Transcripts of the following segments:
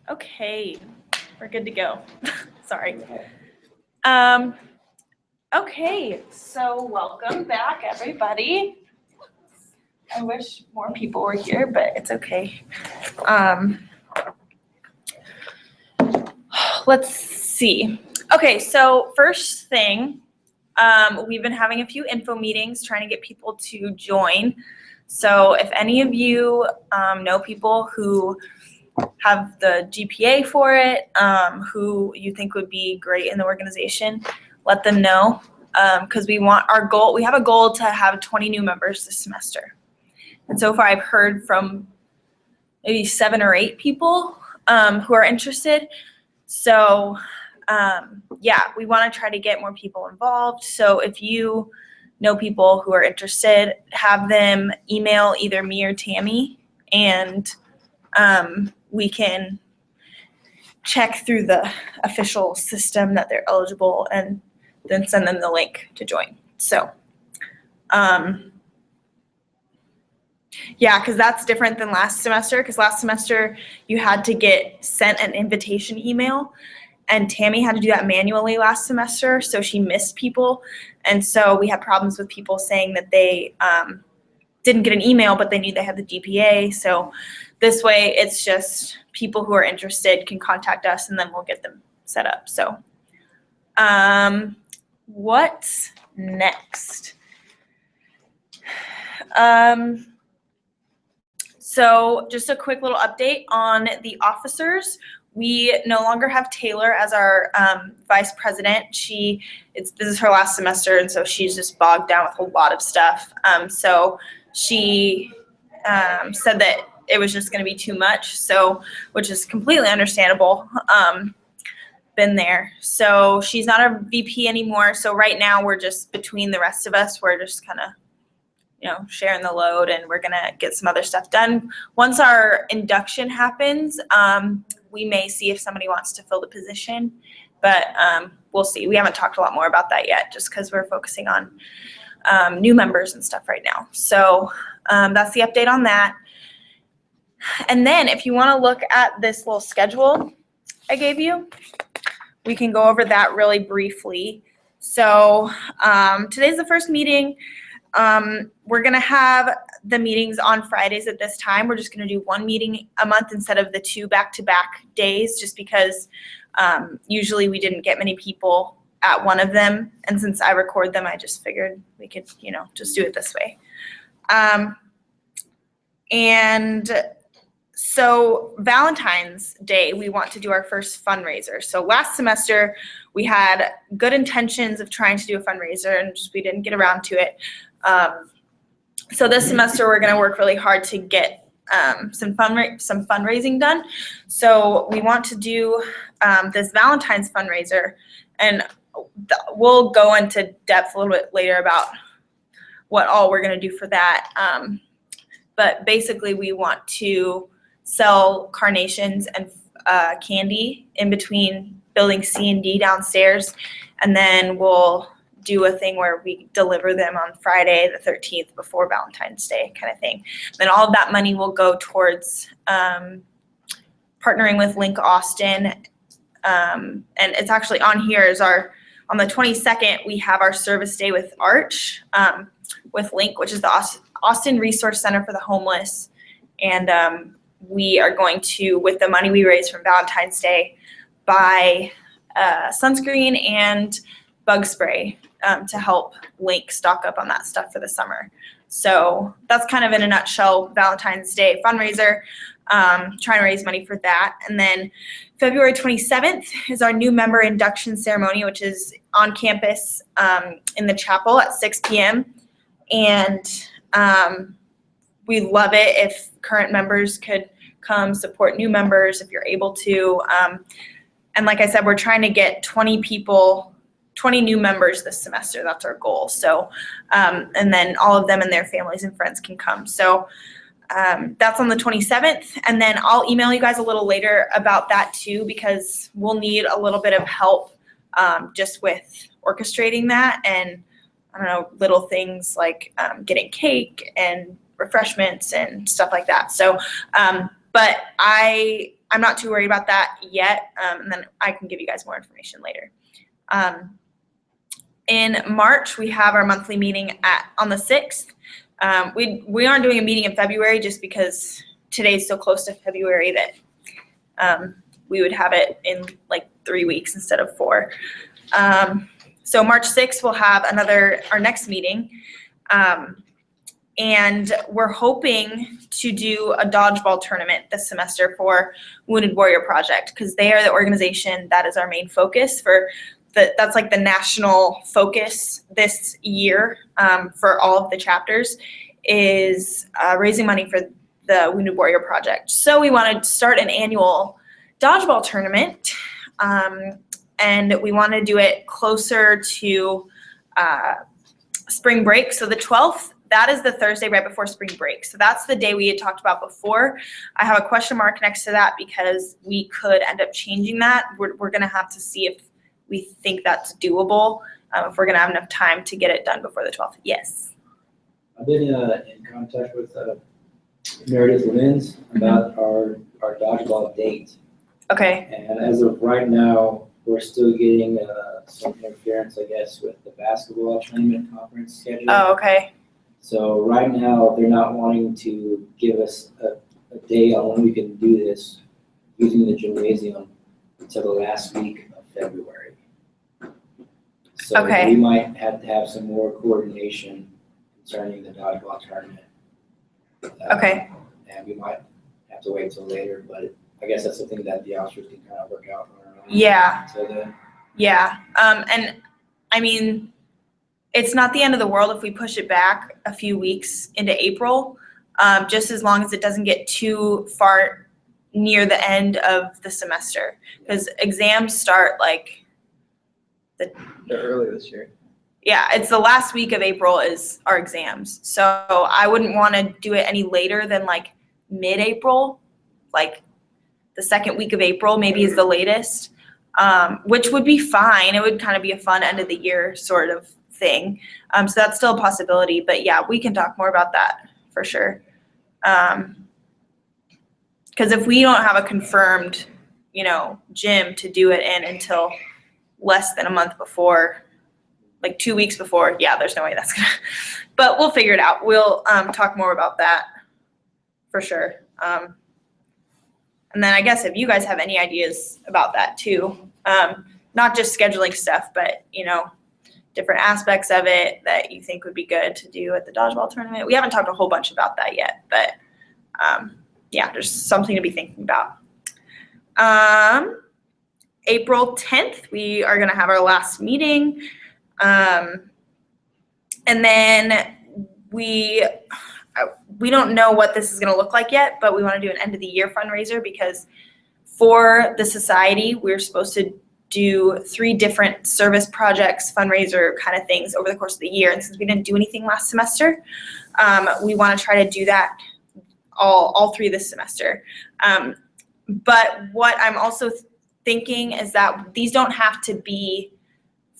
Okay, we're good to go. Sorry. Okay, so welcome back, everybody. I wish more people were here, but it's okay. Let's see. Okay, so first thing, we've been having a few info meetings trying to get people to join. So if any of you know people who have the GPA for it, who you think would be great in the organization, let them know. Because we have a goal to have 20 new members this semester. And so far I've heard from maybe 7 or 8 people who are interested. So yeah, we want to try to get more people involved. So if you know people who are interested, have them email either me or Tammy, and we can check through the official system that they're eligible and then send them the link to join. So yeah, because that's different than last semester, because last semester you had to get sent an invitation email, and Tammy had to do that manually last semester, so she missed people. And so we had problems with people saying that they didn't get an email, but they knew they had the GPA. So this way, it's just people who are interested can contact us, and then we'll get them set up. So what's next? So just a quick little update on the officers. We no longer have Taylor as our vice president. This is her last semester, and so she's just bogged down with a lot of stuff. So she said that it was just going to be too much, so which is completely understandable. Been there. So she's not a VP anymore. So right now we're just between the rest of us. We're just kind of sharing the load, and we're gonna get some other stuff done. Once our induction happens, we may see if somebody wants to fill the position, but we'll see. We haven't talked a lot more about that yet, just because we're focusing on new members and stuff right now. So that's the update on that. And then if you want to look at this little schedule I gave you, we can go over that really briefly. So today's the first meeting. We're going to have the meetings on Fridays at this time. We're just going to do 1 meeting a month instead of the 2 back-to-back days, just because usually we didn't get many people at one of them. And since I record them, I just figured we could, just do it this way. And so Valentine's Day, we want to do our first fundraiser. So last semester, we had good intentions of trying to do a fundraiser, and we didn't get around to it. So this semester we're going to work really hard to get some fundraising done. So we want to do this Valentine's fundraiser, and we'll go into depth a little bit later about what all we're going to do for that. But basically we want to sell carnations and candy in between building C and D downstairs, and then we'll do a thing where we deliver them on Friday the 13th before Valentine's Day kind of thing. Then all of that money will go towards partnering with Link Austin. And it's actually on here is on the 22nd, we have our service day with Arch with Link, which is the Austin Resource Center for the Homeless. And we are going to, with the money we raise from Valentine's Day, buy sunscreen and bug spray to help Link stock up on that stuff for the summer. So that's kind of in a nutshell Valentine's Day fundraiser, trying to raise money for that. And then February 27th is our new member induction ceremony, which is on campus in the chapel at 6 p.m. And we love it if current members could come support new members if you're able to. And like I said, we're trying to get 20 new members this semester. That's our goal. So, and then all of them and their families and friends can come. So that's on the 27th. And then I'll email you guys a little later about that too, because we'll need a little bit of help just with orchestrating that. And I don't know, little things like getting cake and refreshments and stuff like that. So, but I I'm not too worried about that yet, and then I can give you guys more information later. In March, we have our monthly meeting on the 6th. We aren't doing a meeting in February just because today's so close to February that we would have it in like 3 weeks instead of 4. So March 6th, we'll have our next meeting. And we're hoping to do a dodgeball tournament this semester for Wounded Warrior Project, because they are the organization that is our main focus that's like the national focus this year for all of the chapters is raising money for the Wounded Warrior Project. So we wanted to start an annual dodgeball tournament, and we want to do it closer to spring break. So the 12th, that is the Thursday right before spring break. So that's the day we had talked about before. I have a question mark next to that because we could end up changing that. We're going to have to see if we think that's doable, if we're going to have enough time to get it done before the 12th. Yes. I've been in contact with Meredith Lins about our dodgeball date. Okay. And as of right now, we're still getting some interference, I guess, with the basketball tournament conference schedule. Oh, okay. So right now, they're not wanting to give us a day on when we can do this using the gymnasium until the last week of February. So Okay. we might have to have some more coordination concerning the dodgeball tournament. Okay. And we might have to wait till later, but I guess that's something that the officers can kind of work out on their own. Yeah. Until then. Yeah. And I mean, it's not the end of the world if we push it back a few weeks into April, just as long as it doesn't get too far near the end of the semester, because exams start like early this year. Yeah, it's the last week of April is our exams. So I wouldn't want to do it any later than like mid-April, like the second week of April maybe is the latest, which would be fine. It would kind of be a fun end of the year sort of thing. So that's still a possibility, but yeah, we can talk more about that for sure. Because if we don't have a confirmed, gym to do it in until less than a month before, like 2 weeks before, yeah, there's no way that's gonna, but we'll figure it out. We'll talk more about that for sure. And then I guess if you guys have any ideas about that too, not just scheduling stuff, but different aspects of it that you think would be good to do at the dodgeball tournament. We haven't talked a whole bunch about that yet, but yeah, there's something to be thinking about. April 10th, we are gonna have our last meeting. And then we don't know what this is gonna look like yet, but we wanna do an end of the year fundraiser because for the society, we're supposed to do 3 different service projects, fundraiser kind of things over the course of the year. And since we didn't do anything last semester, we want to try to do that all 3 this semester. But what I'm also thinking is that these don't have to be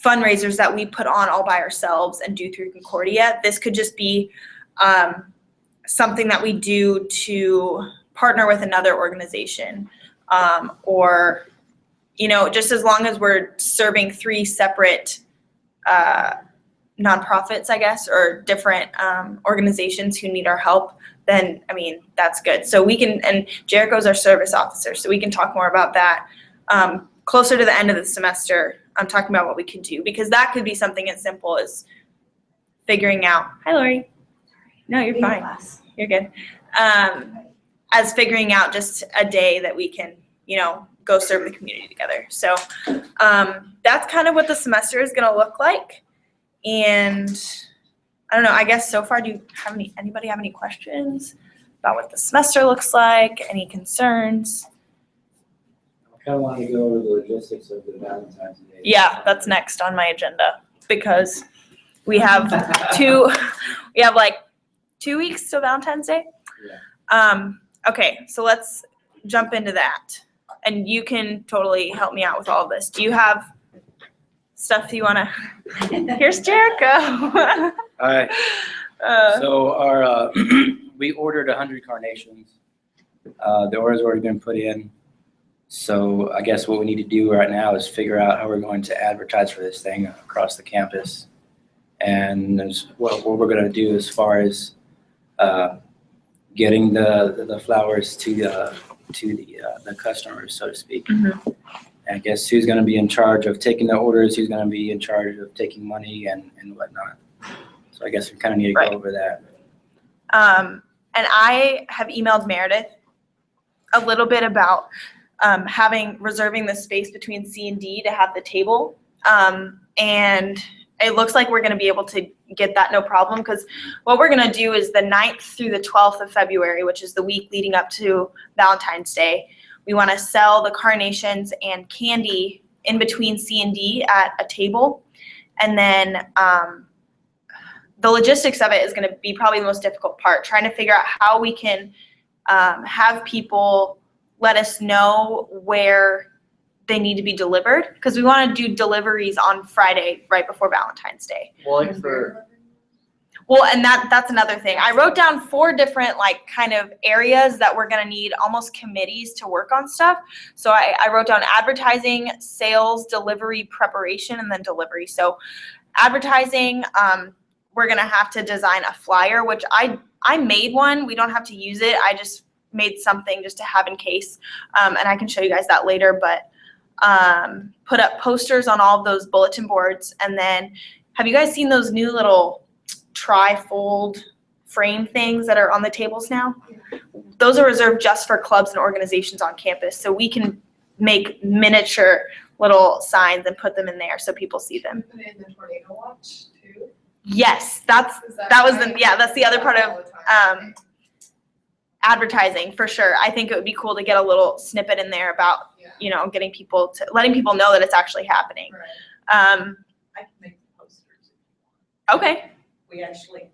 fundraisers that we put on all by ourselves and do through Concordia. This could just be something that we do to partner with another organization, or just as long as we're serving 3 separate nonprofits, I guess, or different organizations who need our help, then, that's good. So we can, and Jericho's our service officer, so we can talk more about that closer to the end of the semester. I'm talking about what we could do, because that could be something as simple as figuring out, hi, Lori. No, you're fine. You're good. As figuring out just a day that we can, go serve the community together. So that's kind of what the semester is going to look like. And I don't know, I guess so far, anybody have any questions about what the semester looks like? Any concerns? I kind of want to go over the logistics of the Valentine's Day. Yeah, that's next on my agenda because we have like 2 weeks till Valentine's Day. Yeah. Okay, so let's jump into that. And you can totally help me out with all of this. Do you have stuff you want to? Here's Jericho. All right. So our we ordered 100 carnations. The order's already been put in. So I guess what we need to do right now is figure out how we're going to advertise for this thing across the campus. And what we're going to do as far as getting the flowers to the customers, so to speak. Mhm. And I guess who's going to be in charge of taking the orders, who's going to be in charge of taking money and whatnot. So I guess we kind of need to Right. go over that. And I have emailed Meredith a little bit about reserving the space between C and D to have the table. And it looks like we're going to be able to get that no problem, because what we're going to do is the 9th through the 12th of February, which is the week leading up to Valentine's Day, we want to sell the carnations and candy in between C and D at a table. And then the logistics of it is going to be probably the most difficult part, trying to figure out how we can have people let us know where they need to be delivered, because we want to do deliveries on Friday right before Valentine's Day. Well, And that's another thing. I wrote down 4 different kind of areas that we're going to need almost committees to work on stuff. So I wrote down advertising, sales, delivery, preparation, and then delivery. So advertising, we're going to have to design a flyer, which I made one. We don't have to use it. I just made something just to have in case. And I can show you guys that later, but put up posters on all of those bulletin boards. And then have you guys seen those new little tri-fold frame things that are on the tables now? Those are reserved just for clubs and organizations on campus. So we can make miniature little signs and put them in there so people see them. Put it in the tornado watch too? Yes, that's the other part of advertising for sure. I think it would be cool to get a little snippet in there about, letting people know that it's actually happening. Right. I can make the posters. Okay. We actually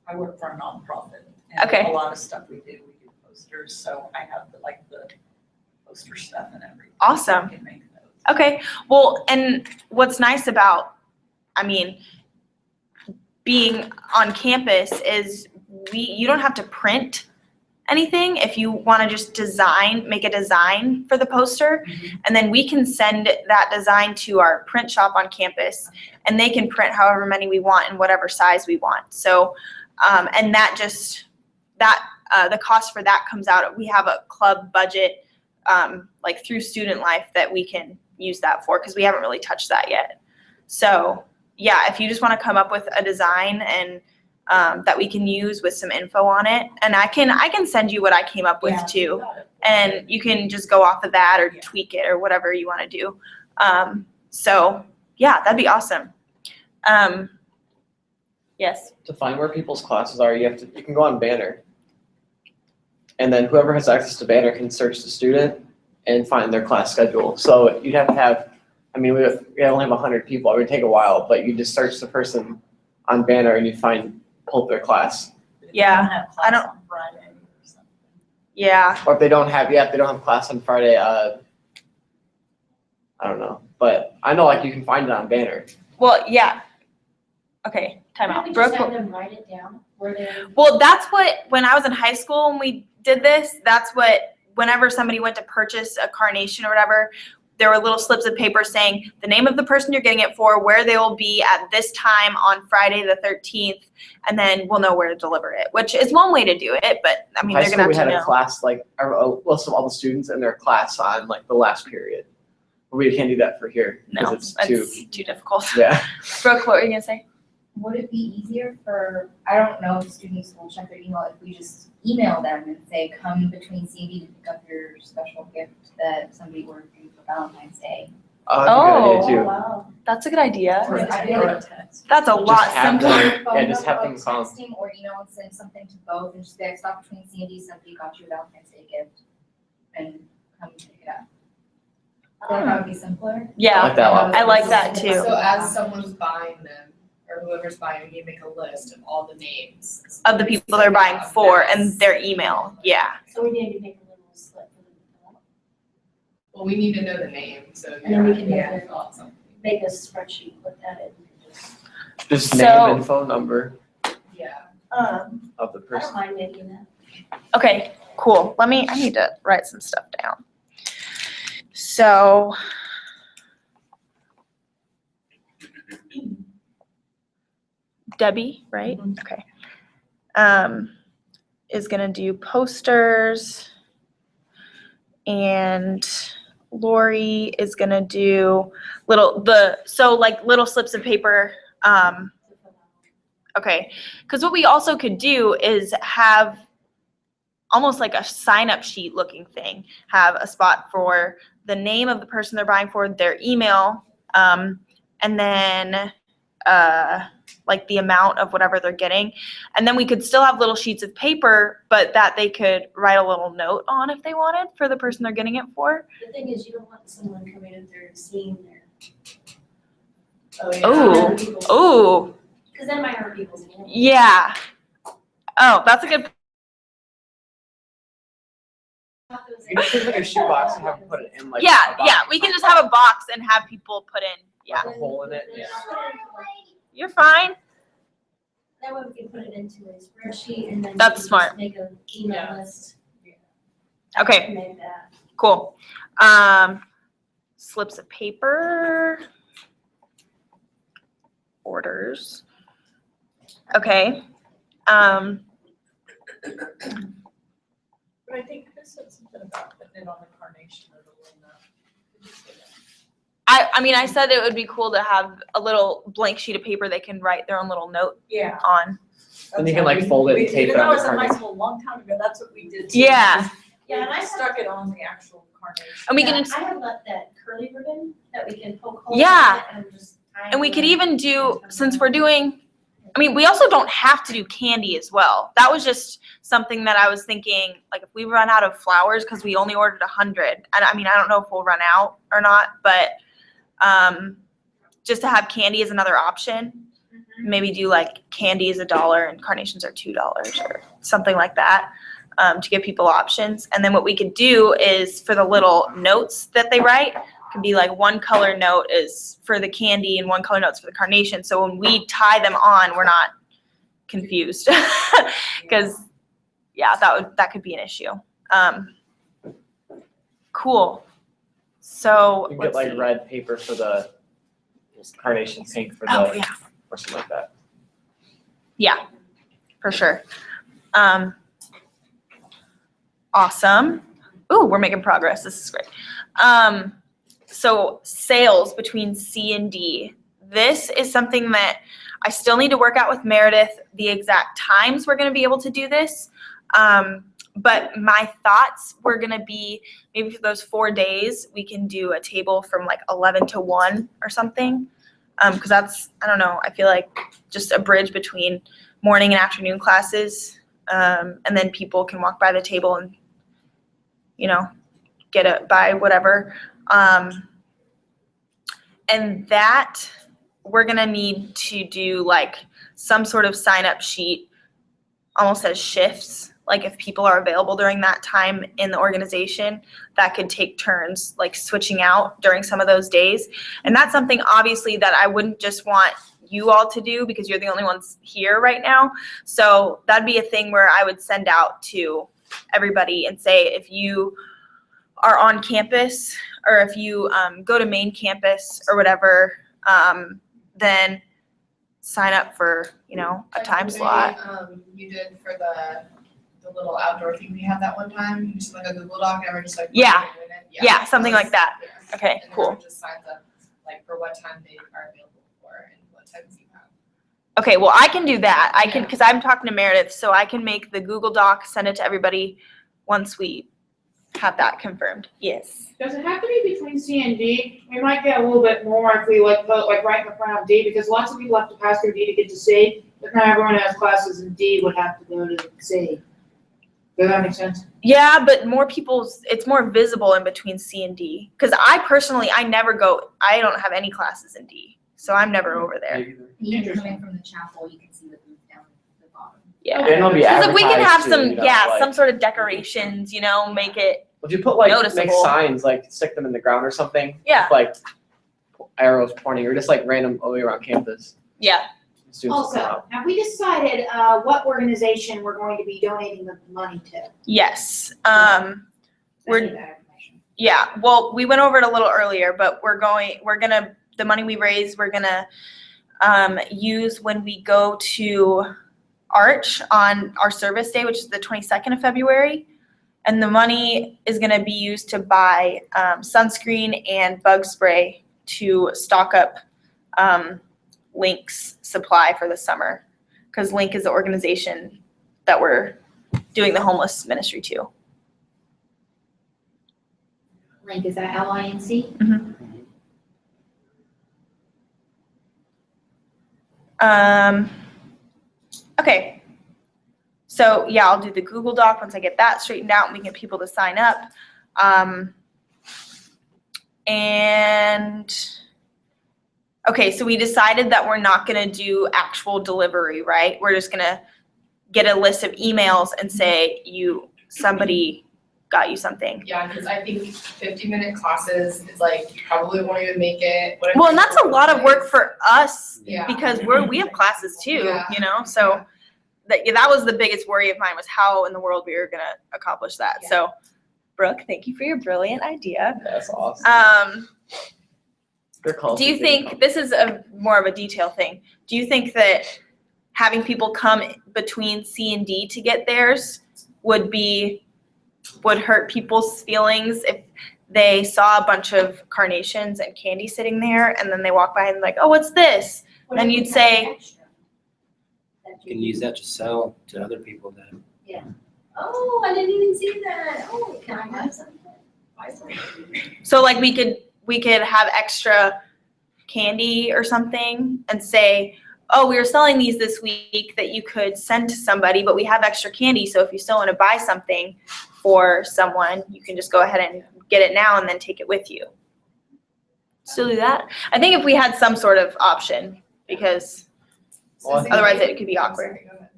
I work for a nonprofit. Okay. And a lot of stuff we do posters, so I have the poster stuff and everything. Awesome. I can make those. Okay. Well, and what's nice about, being on campus is you don't have to print anything if you want to just make a design for the poster, and then we can send that design to our print shop on campus, and they can print however many we want in whatever size we want. So, and the cost for that comes out. We have a club budget, through Student Life, that we can use that for, because we haven't really touched that yet. So yeah, if you just want to come up with a design and that we can use with some info on it, and I can send you what I came up with Yeah, too, you got it. and you can just go off of that or tweak it or whatever you want to do. So yeah, that'd be awesome. Yes. to find where people's classes are, you can go on Banner. And then whoever has access to Banner can search the student and find their class schedule. So you'd have to have, we only have 100 people. It would take a while, but you just search the person on Banner and you pull up their class. If Yeah, you have class on Friday or something. Yeah. Or if they don't have class on Friday, I don't know. But I know you can find it on Banner. Well, yeah. Okay, time out. Maybe Brooke, just have them write it down where they're. well, that's what, when I was in high school and we did this, that's what, whenever somebody went to purchase a carnation or whatever, there were little slips of paper saying the name of the person you're getting it for, where they will be at this time on Friday the 13th, and then we'll know where to deliver it, which is one way to do it, but High they're school, gonna we have had to a know. class, a list of all the students and their class on the last period. But we can't do that for here. No, Because that's it's too difficult. yeah. Brooke, what were you gonna say? Would it be easier for, I don't know if students will check their email, if we just email them and say, come between C and D to pick up your special gift that somebody ordered for you for Valentine's Day? That's a good idea too. Wow. That's a good idea. Or I a feel like- text. That's a lot have simpler. them- Phone yeah, just have number them or call. texting, or send something to both and just be like, stop between C and D, somebody got you a Valentine's Day gift, and come pick it up. I think that would be simpler. Yeah, I like that a lot. I like that too. So as someone's buying them, or whoever's buying them, you make a list of all the names. Of the people they're buying for and their email, yeah. So we need to make a little slip for them to fill out. Well, we need to know the name, so And then we can yeah, make fill out something. Make a spreadsheet with that in. Just So- name and phone number Yeah. of the I don't person. mind making that. Okay, cool. I need to write some stuff down. So Debbie, right? Okay. Is gonna do posters, and Lori is gonna do little slips of paper. Okay, because what we also could do is have almost like a sign-up sheet looking thing. Have a spot for the name of the person they're buying for, their email, and then like the amount of whatever they're getting. And then we could still have little sheets of paper, but that they could write a little note on if they wanted for the person they're getting it for. The thing is, you don't want someone coming in there and seeing their. Oh, oh, Because that might hurt people's feelings. yeah. Oh, that's a good. You just take like a shoebox and have them put it in like. Yeah, a box. yeah. We can just have a box and have people put in. Yeah, A hole in it, yeah. you're fine. That way we can put it into a spreadsheet and then. we That's can smart. just make an email list. Okay. Make that. Cool. Slips of paper. Orders. Okay. But I think Chris said something about putting it on the carnation or the Linda. Did you say that? I mean, I said it would be cool to have a little blank sheet of paper they can write their own little note Yeah. on. And you can like fold it and tape it Even though on I the was in high carnation. school a long time ago, that's what we did too. Yeah. Yeah, and I have, Stuck it on the actual carnation. And we yeah, can, I have left that curly ribbon that we can poke holes in Yeah. it and just tie and we it could in. even do, since we're doing, I mean, we also don't have to do candy as well. That was just something that I was thinking, like if we run out of flowers, because we only ordered 100, and I mean, I don't know if we'll run out or not, but just to have candy is another option. Maybe do like candy is $1 and carnations are $2 or something like that, to give people options. And then what we could do is for the little notes that they write, could be like one color note is for the candy and one color note's for the carnation. So when we tie them on, we're not confused. Because yeah, that could be an issue. Cool. So You can get let's like see. red paper for the carnation, pink for Oh the, yeah. or something like that. Yeah, for sure. Awesome. Ooh, we're making progress. This is great. So sales between C and D. This is something that I still need to work out with Meredith, the exact times we're going to be able to do this. But my thoughts were going to be maybe for those 4 days, we can do a table from like 11 to 1 or something. Because that's, I don't know, I feel like just a bridge between morning and afternoon classes. And then people can walk by the table and, you know, buy whatever. And that we're gonna need to do like some sort of sign-up sheet, almost as shifts. Like if people are available during that time in the organization, that could take turns, like switching out during some of those days. And that's something obviously that I wouldn't just want you all to do because you're the only ones here right now. So that'd be a thing where I would send out to everybody and say, if you are on campus or if you go to main campus or whatever, then sign up for, you know, a time slot. You did for the little outdoor thing we had that one time, you just like a Google Doc, and we're just like. Yeah. doing it. Yeah, something like that. Yeah. Okay, And cool. everyone just signs up, like for what time they are available for and what times you have. Okay, well, I can do that. I can, Yeah. because I'm talking to Meredith, so I can make the Google Doc, send it to everybody once we have that confirmed. Yes. Does it have to be between C and D? We might get a little bit more if we like put like right in the front of D, because lots of people have to pass through D to get to C, but not everyone has classes in D would have to go to C. Does that make sense? Yeah, but more people's, it's more visible in between C and D. Because I personally, I don't have any classes in D, so I'm never over there. Even coming from the chapel, you can see the booth down at the bottom. Yeah. And it'll be Because if we can have advertised some, too, you know, yeah, like- some sort of decorations, you know, make it, If you put like, make noticeable. signs, like stick them in the ground or something. Yeah. with, like arrows pointing or just like random all the way around campus. yeah. Students will come Also, out. have we decided what organization we're going to be donating the money to? Yes. I We're- need that information. Yeah, well, we went over it a little earlier, but the money we raise, we're gonna use when we go to Arch on our service day, which is the 22nd of February. And the money is gonna be used to buy sunscreen and bug spray to stock up Link's supply for the summer. Because Link is the organization that we're doing the homeless ministry to. Link, is that LINC? Okay. So yeah, I'll do the Google Doc once I get that straightened out and we can get people to sign up. And okay, so we decided that we're not gonna do actual delivery, right? We're just gonna get a list of emails and say somebody got you something. Yeah, because I think 50-minute classes is like, you probably won't even make it. What if Well, and that's a you- lot of work for us Yeah. because we have classes too, Yeah. you know, so that was the biggest worry of mine was how in the world we were gonna accomplish that. Yeah. So, Brooke, thank you for your brilliant idea. That's awesome. Their calls Do you is getting think, this is more of a detail thing, do you think that having people come between C and D to get theirs would hurt people's feelings if they saw a bunch of carnations and candy sitting there and then they walk by and like, oh, what's this? What Then if we you'd have say- extra? That You can use that to sell to other people then. Oh, I didn't even see that. Oh, can I have something? Buy something. So like we could have extra candy or something and say, oh, we were selling these this week that you could send to somebody, but we have extra candy, so if you still want to buy something for someone, you can just go ahead and get it now and then take it with you. Still do that? I think if we had some sort of option, because Well, otherwise it could be I'm awkward. sorry, go ahead.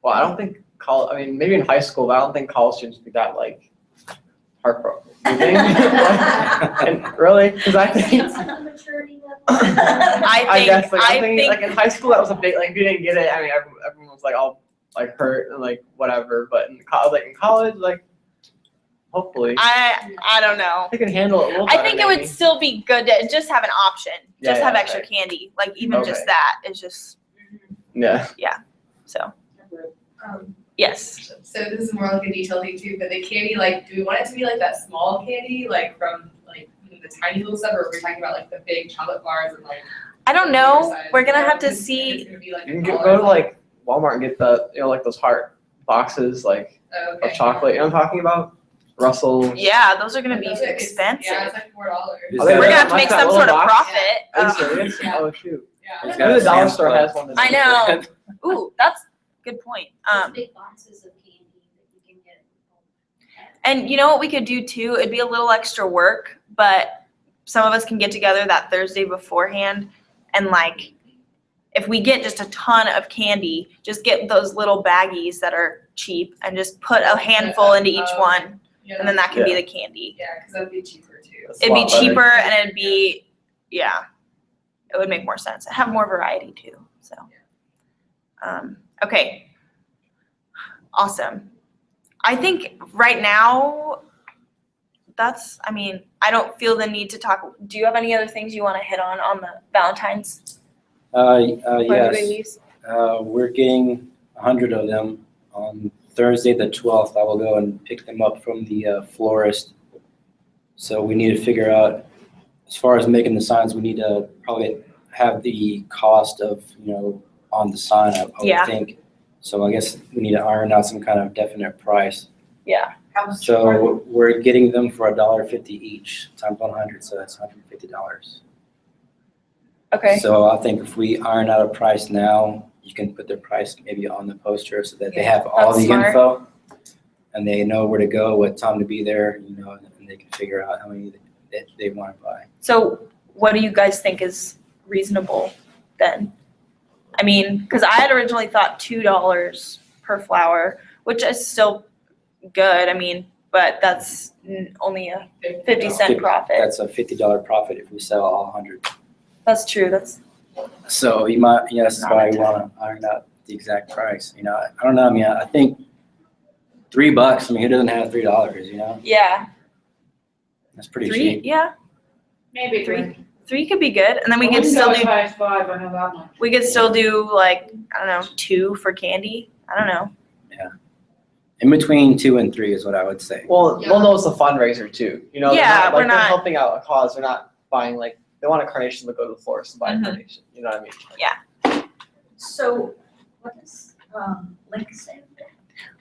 Well, I don't think maybe in high school, but I don't think college students would be that like heartbroken. You think? And really? Because I think It's on the maturity level. I guess like think like in high school that was a big like if you didn't get it, I mean everyone was like all like hurt and like whatever. But in college like hopefully I don't know. they can handle it a little better. I think it would maybe. still be good to just have an option, just Yeah, have yeah, extra okay. candy, like even just Okay. that is just, Yeah. so, Um, yes. So this is more like a detail thing too, but the candy, like, do we want it to be like that small candy, like from like the tiny little stuff, or are we talking about like the big chocolate bars and like? I don't the know, bigger size? we're gonna have to It's see, gonna be like You a can dollar go to or like Walmart and get the like those heart boxes like something? Oh, okay. of chocolate. You know what I'm talking about? Russell. yeah, those are gonna be Those are- it's- expensive. Yeah, it's like $4. Is Are they We're that- gonna have to like make that some little sort of box? profit. Are you Uh, serious? Yeah. Oh shoot. Yeah. It's Maybe got the dollar Sam's store Club. has one. that's I know. good. Ooh, that's a good point. Those big boxes of candy that you can get. And you know what we could do too? It'd be a little extra work, but some of us can get together that Thursday beforehand and like, if we get just a ton of candy, just get those little baggies that are cheap and just put a handful into each one, Yeah, and then that can be the candy. yeah, because that'd be cheaper too. That's a It'd be lot better. cheaper and it'd be, yeah, it would make more sense. Have more variety too, so. Okay. Awesome. I think right now, I don't feel the need to talk. Do you have any other things you want to hit on the Valentine's? Yes, Babies? we're getting 100 of them on Thursday, the 12th. I will go and pick them up from the florist. So we need to figure out, as far as making the signs, we need to probably have the cost of, on the sign, I Yeah. would think. So I guess we need to iron out some kind of definite price. Yeah. How much are So we're getting them for $1.50 each, times 100, so that's $150. Okay. So I think if we iron out a price now, you can put their price maybe on the poster so that they have all That's the smart. info. And they know where to go, what time to be there, and they can figure out how many they want to buy. So what do you guys think is reasonable then? I mean, because I had originally thought $2 per flower, which is still good. I mean, but that's only a 50-cent profit. That's a $50 profit if we sell all 100. That's true. That's So you might, that's why we want to iron out the exact price. I don't know. I mean, I think $3. I mean, who doesn't have $3? yeah. That's pretty Three, cheap. yeah, Maybe three. three could be good, and then we I could wouldn't still go as do, high as 5, I know that much. we could still do like, I don't know, 2 for candy, I don't know. In between 2 and 3 is what I would say. Well, Yeah. we'll know it's a fundraiser too, you know, they're Yeah, not, we're like, they're not- helping out a cause, they're not buying like, they want a carnation to go to the florist and buy a Mhm. carnation, you know what I mean? So what is, Link stand?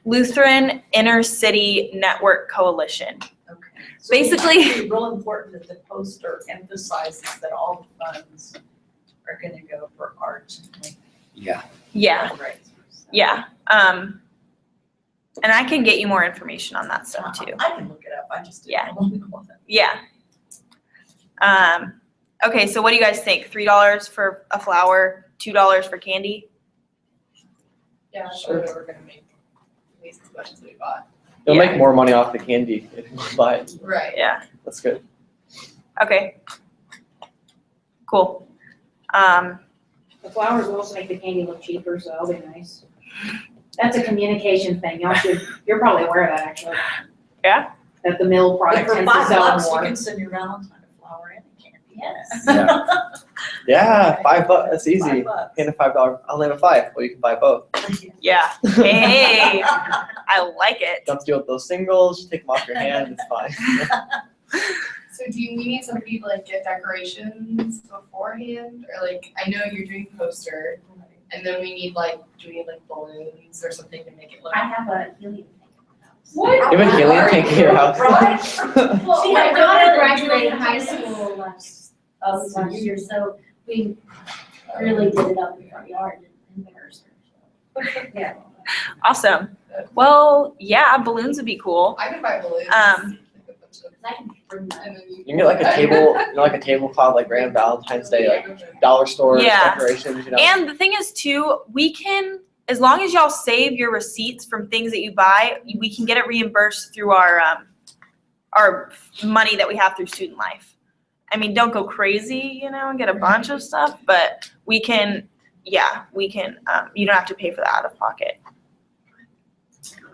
Lutheran Inner City Network Coalition. Okay. So Basically- It's real important that the poster emphasizes that all the funds are gonna go for art and Yeah. Yeah, fundraisers. yeah, and I can get you more information on that stuff too. I can look it up, I just Yeah. didn't know that. Yeah. Okay, so what do you guys think? $3 for a flower, $2 for candy? Yeah, Sure. so we're gonna make at least as much as we bought. You'll Yeah. make more money off the candy if you buy it, Right. Yeah, that's good. okay. Cool. The flowers will also make the candy look cheaper, so that'll be nice. That's a communication thing, you're probably aware of that, actually. Yeah? That the mill But product for tends to $5, sell you more. can send your Valentine a flower and a candy. Yes. Yeah. Yeah, $5, that's easy. $5. Hand a $5, I'll name a 5, well, you can buy both. Yeah. Hey, I like it. Don't have to deal with those singles, just take them off your hand, it's fine. So do we need somebody to like get decorations beforehand, or like, I know you're doing poster, and then we need like, do we need like balloons or something to make it look? I have a helium tank. What? You have a helium tank in your house? Right? Well, See, my I daughter know graduated that. high school last So you- year, so we really did it up in the front yard and embarrassed her. Yeah. Awesome. Well, yeah, balloons would be cool. I could buy balloons. Um, like a bunch of- Cause I can bring that. and then You can get like a table, you know, like a tablecloth, like Grand Valentine's Day, like dollar store Yeah. decorations, you know? And the thing is too, we can, as long as y'all save your receipts from things that you buy, we can get it reimbursed through our money that we have through student life. I mean, don't go crazy, you know, and get a bunch of stuff, but we can, yeah, we can, you don't have to pay for that out of pocket.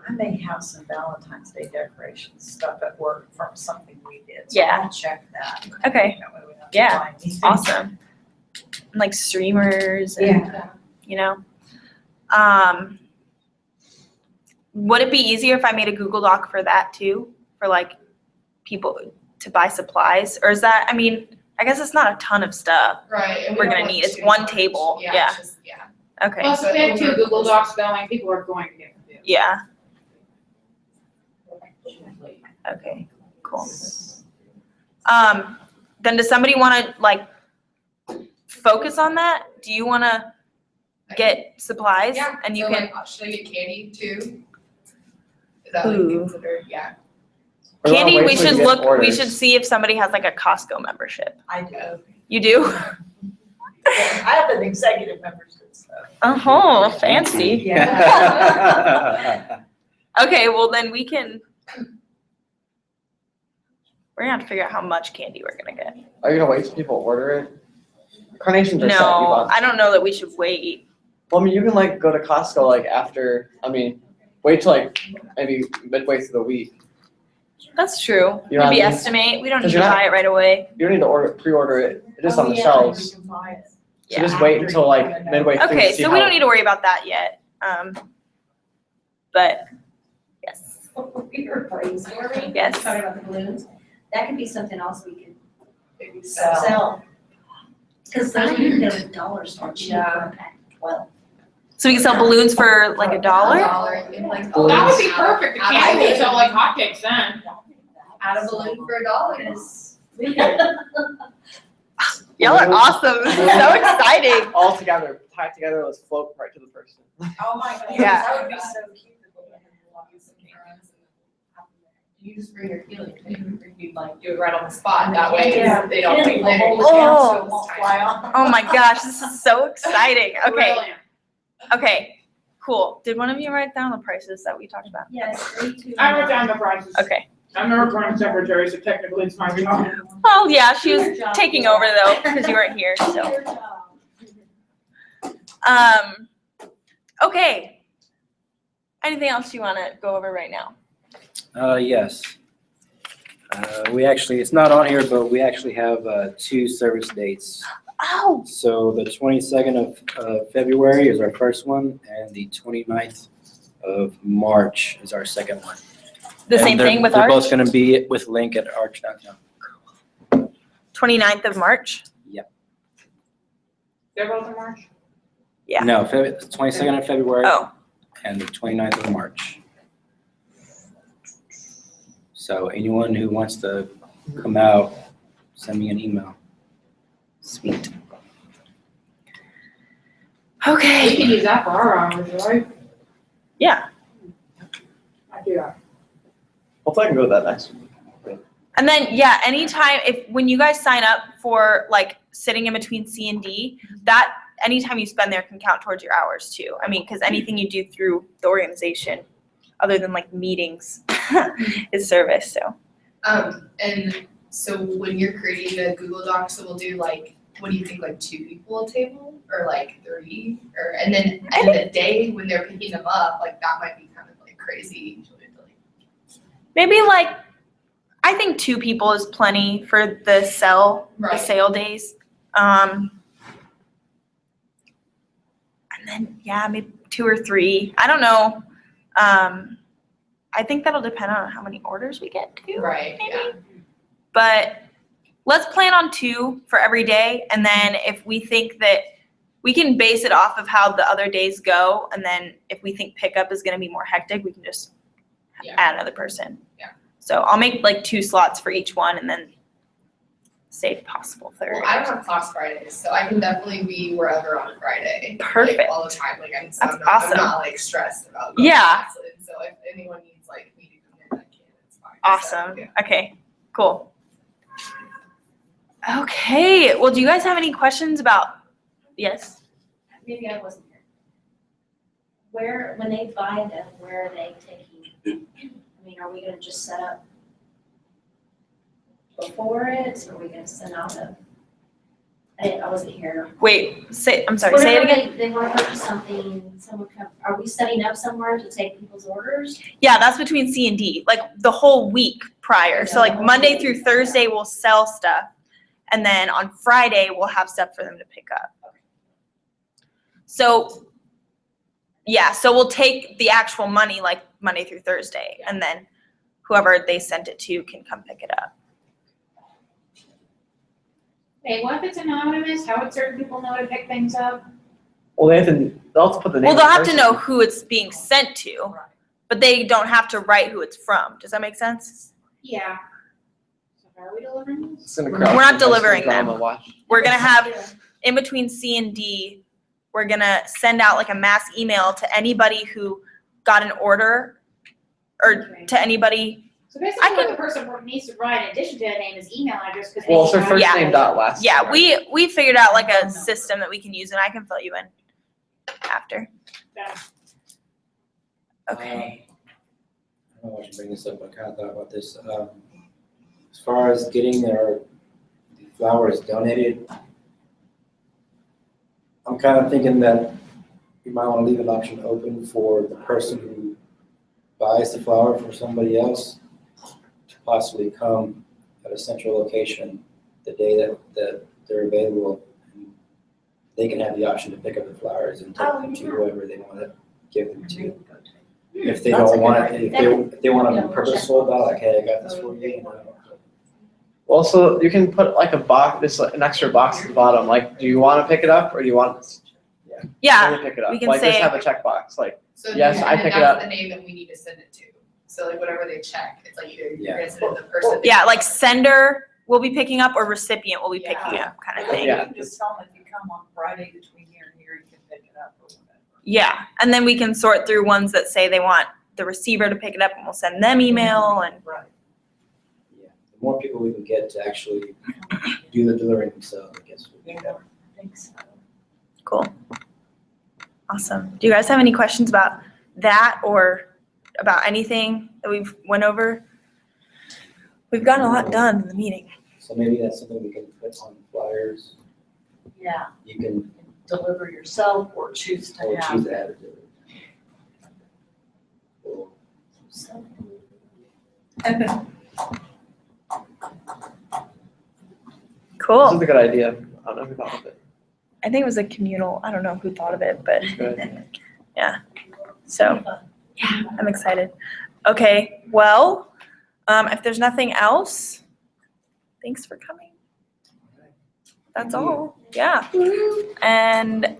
I may have some Valentine's Day decorations stuff at work from something we did, so Yeah. I'll check that. Okay, That way we don't have to Yeah. buy anything. awesome. Like streamers and, Yeah. you know. Would it be easier if I made a Google Doc for that too? For like people to buy supplies? Or is that, I mean, I guess it's not a ton of stuff. Right. and we We're don't gonna want need- it's too one much. table, Yeah. yeah. It's just, yeah. Okay, Plus, if we have 2 Google Docs going, people are going to get confused. yeah, okay, cool. Then does somebody wanna like focus on that? Do you wanna get supplies? Yeah, And you so can, like, should I get candy too? Is that like Ooh. considered, yeah. Or you wanna Candy, wait we till you should get look, we orders? should see if somebody has like a Costco membership. I do. You do? I have an executive membership, so. Oh, fancy. Yeah. Okay, well then we can, we're gonna have to figure out how much candy we're gonna get. Are you gonna wait till people order it? Carnations are set, you No, bought. I don't know that we should wait. Well, I mean, you can like go to Costco like after, I mean, wait till like maybe midway through the week. That's true. You know what I Maybe mean? estimate, we don't need 'Cause to you're not- buy it right away. You don't need to pre-order it, it is Oh, on the yeah, shelves. you can buy it. So just Yeah. wait until like midway through Okay, to see so we how- don't need to worry about that yet. But, yes, We were brainstorming. Yes. Talking about the balloons. That could be something else we could Maybe sell. Cause those you get at the dollar store cheap Yeah. for a pack of 12. so we can sell balloons for like $1? $1 and like. Oh, that would be perfect, the Add a candy would balloon. sell like hotcakes then. Add a balloon for $1. Cause we could, Y'all are awesome, this is so exciting. All together, tied together, let's float right to the person. Oh my goodness, Yeah. that would be so cute. You just bring your helium tank, you like do it right on the spot, that way Yeah. they don't Get wait it later. hold it Oh. down so it won't fly off. Oh my gosh, this is so exciting. Okay, Brilliant. okay, cool. Did one of you write down the prices that we talked about? yes, 3, 2. I wrote down the prices. Okay. I'm the recording secretary, so technically it's my job. Oh, yeah, she was Good job. taking over though, because you weren't here, so. Good job. Okay. Anything else you wanna go over right now? Yes. We actually, it's not on here, but we actually have 2 service dates. Oh, So the 22nd of February is our first one, and the 29th of March is our second one. the And same they're- thing with They're both Arch? gonna be with Link at Arch downtown. 29th of March? They're both in March? Yeah. No, 22nd of February Oh, and the 29th of March. So anyone who wants to come out, send me an email. sweet. We Okay, can use that for our hours, right? yeah. I do that. Hopefully I can go to that next week. And then, yeah, anytime, when you guys sign up for like sitting in between C and D, that, anytime you spend there can count towards your hours too. I mean, because anything you do through the organization, other than like meetings, is service, so. And so when you're creating a Google Doc, so we'll do like, what do you think, like 2 people a table or like 3? Or, and then, and the day when they're picking them up, like that might be kind of like crazy. Maybe like, I think 2 people is plenty for the Right. sale days. And then, yeah, maybe 2 or 3, I don't know. I think that'll depend on how many orders we get too. Right, maybe. yeah. But let's plan on 2 for every day, and then if we think that, we can base it off of how the other days go, and then if we think pickup is gonna be more hectic, we can just Yeah. add another person. Yeah. So I'll make like 2 slots for each one, and then say possible 3rd. Well, I don't have class Fridays, so I can definitely be wherever on Friday. like, Perfect. all the time, like That's I'm awesome. not like stressed about going Yeah. to classes. So if anyone needs like me to come in, I can, it's fine. So, Awesome. yeah. Okay, cool. Okay, well, do you guys have any questions about, yes? Maybe I wasn't here. Where, when they buy them, where are they taking? I mean, are we gonna just set up before it, or are we gonna send out I wasn't here. Wait, I'm sorry, say it Whenever again? They wanna purchase something, someone come, are we setting up somewhere to take people's orders? Yeah, that's between C and D, like the whole week prior. So like Monday through Thursday, we'll sell stuff. And then on Friday, we'll have stuff for them to pick up. So, yeah, so we'll take the actual money like Monday through Thursday, and then whoever they sent it to can come pick it up. Hey, what if it's anonymous? How would certain people know to pick things up? Well, they'll have to put the name Well, of the they'll have to person. know who it's being sent to, but they don't have to write who it's from. Does that make sense? Yeah. So how are we delivering this? It's gonna We're crowd not some high school delivering them. drama watch. We're gonna have, in between C and D, we're gonna send out like a mass email to anybody who got an order, or Okay. to anybody. So basically, I what can- the person needs to provide in addition to a name is email address, because. Well, it's their first Yeah. name dot last. Yeah, name. we figured out like a system that we can use, and I can fill you in after. Okay. I don't know why I should bring this up, I kind of thought about this. As far as getting the flowers donated, I'm kind of thinking that you might want to leave an option open for the person who buys the flower from somebody else to possibly come at a central location the day that they're available. And they can have the option to pick up the flowers and take them to whoever they want to give them to. If they That's a don't good want idea. it, if they want to Yeah, be purposeful about, like, hey, I got this for you, you know. Well, so you can put like a box, this an extra box at the bottom. Like, do you want to pick it up or do you want to Yeah, pick it up? we can Like, just say- have a checkbox. Like, So Yes, then- I and then pick it that's up. the name that we need to send it to. So like whatever they check, it's like either Yeah. you're gonna send it to the person. yeah, like sender will be picking up or recipient will be Yeah. picking up, kind of thing. Yeah. You can just tell them if you come on Friday between here and here, you can pick it up or whatever. Yeah, and then we can sort through ones that say they want the receiver to pick it up, and we'll send them email, and Right. Yeah, the more people we can get to actually do the delivering themselves, I guess would be better. I think so. cool. Awesome. Do you guys have any questions about that or about anything that we've went over? We've gotten a lot done in the meeting. So maybe that's something we can put on flyers. Yeah, You can, deliver yourself or choose to or have. choose to have it delivered. Cool. Cool. is a good idea. I don't know who thought of it. I think it was a communal, I don't know who thought of it, but Good. so, yeah, I'm excited. Okay, well, if there's nothing else, thanks for coming. That's all, yeah. And,